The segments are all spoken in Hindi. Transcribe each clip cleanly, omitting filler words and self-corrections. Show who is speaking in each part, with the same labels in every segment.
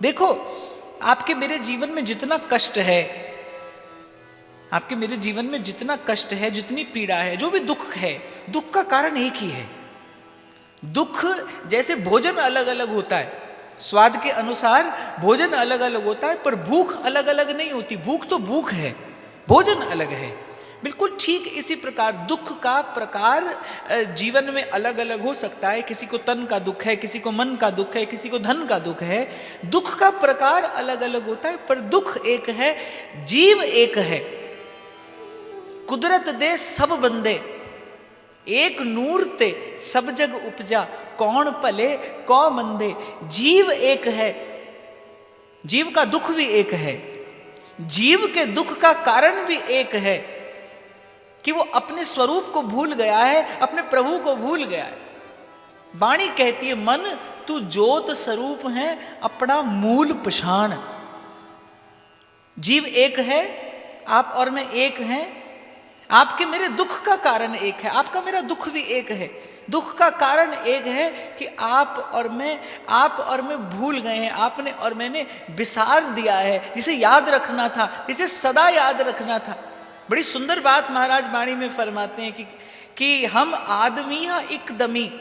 Speaker 1: देखो, आपके मेरे जीवन में जितना कष्ट है, आपके मेरे जीवन में जितना कष्ट है, जितनी पीड़ा है, जो भी दुख है, दुख का कारण एक ही है। दुख जैसे भोजन अलग अलग होता है, स्वाद के अनुसार भोजन अलग अलग होता है, पर भूख अलग अलग नहीं होती। भूख तो भूख है, भोजन अलग है। बिल्कुल ठीक इसी प्रकार दुख का प्रकार जीवन में अलग अलग हो सकता है। किसी को तन का दुख है, किसी को मन का दुख है, किसी को धन का दुख है। दुख का प्रकार अलग अलग होता है, पर दुख एक है, जीव एक है। कुदरत दे सब बंदे, एक नूर ते सब जग उपजा, कौन भले कौ मंदे। जीव एक है, जीव का दुख भी एक है, जीव के दुख का कारण भी एक है कि वो अपने स्वरूप को भूल गया है, अपने प्रभु को भूल गया है। वाणी कहती है, मन तू ज्योत स्वरूप है, अपना मूल पछाण। जीव एक है, आप और मैं एक हैं। आपके मेरे दुख का कारण एक है, आपका मेरा दुख भी एक है। दुख का कारण एक है कि आप और मैं भूल गए हैं, आपने और मैंने बिसार दिया है, जिसे याद रखना था, जिसे सदा याद रखना था। बड़ी सुंदर बात महाराज वाणी में फरमाते हैं कि हम आदमी हाँ एकदमी,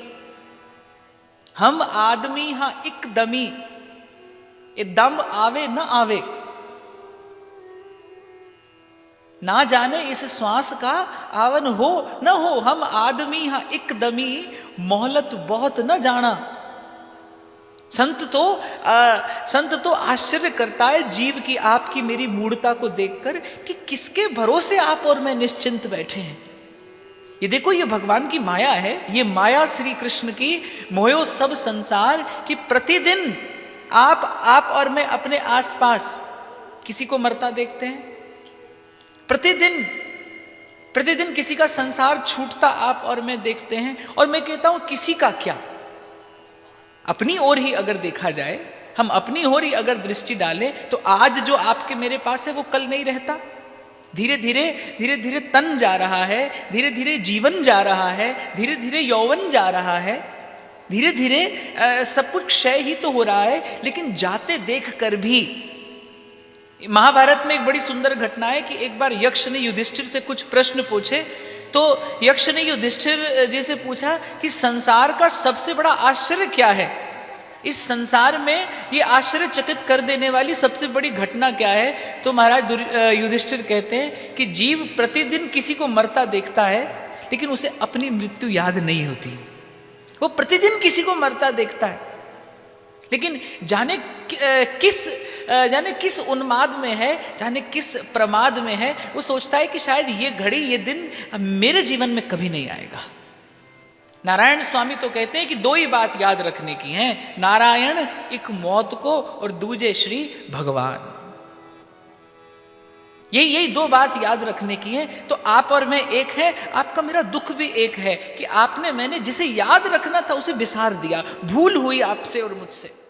Speaker 1: हम आदमी हाँ एकदमी, ये दम आवे न आवे, ना जाने इस श्वास का आवन हो न हो। हम आदमी हाँ एकदमी, मोहलत बहुत न जाना। संत तो आश्चर्य करता है जीव की, आपकी मेरी मूढ़ता को देखकर कि किसके भरोसे आप और मैं निश्चिंत बैठे हैं। ये देखो, ये भगवान की माया है, ये माया श्री कृष्ण की मोयो सब संसार कि प्रतिदिन आप और मैं अपने आसपास किसी को मरता देखते हैं। प्रतिदिन किसी का संसार छूटता आप और मैं देखते हैं। और मैं कहता हूं किसी का क्या, अपनी ओर ही अगर देखा जाए, हम अपनी ओर ही अगर दृष्टि डालें, तो आज जो आपके मेरे पास है वो कल नहीं रहता। धीरे धीरे तन जा रहा है, धीरे धीरे जीवन जा रहा है, धीरे धीरे यौवन जा रहा है, धीरे धीरे सब कुछ क्षय ही तो हो रहा है। लेकिन जाते देख कर भी, महाभारत में एक बड़ी सुंदर घटना है कि एक बार यक्ष ने युधिष्ठिर से कुछ प्रश्न पूछे। तो यक्ष ने युधिष्ठिर जी से पूछा कि संसार का सबसे बड़ा आश्चर्य क्या है, इस संसार में ये आश्चर्यचकित कर देने वाली सबसे बड़ी घटना क्या है। तो महाराज युधिष्ठिर कहते हैं कि जीव प्रतिदिन किसी को मरता देखता है, लेकिन उसे अपनी मृत्यु याद नहीं होती। वो प्रतिदिन किसी को मरता देखता है, लेकिन जाने किस उन्माद में है, जाने किस प्रमाद में है। वो सोचता है कि शायद ये घड़ी, ये दिन मेरे जीवन में कभी नहीं आएगा। नारायण स्वामी तो कहते हैं कि दो ही बात याद रखने की है, नारायण एक मौत को और दूजे श्री भगवान। यही दो बात याद रखने की है। तो आप और मैं एक है, आपका मेरा दुख भी एक है कि आपने मैंने जिसे याद रखना था उसे बिसार दिया, भूल हुई आपसे और मुझसे।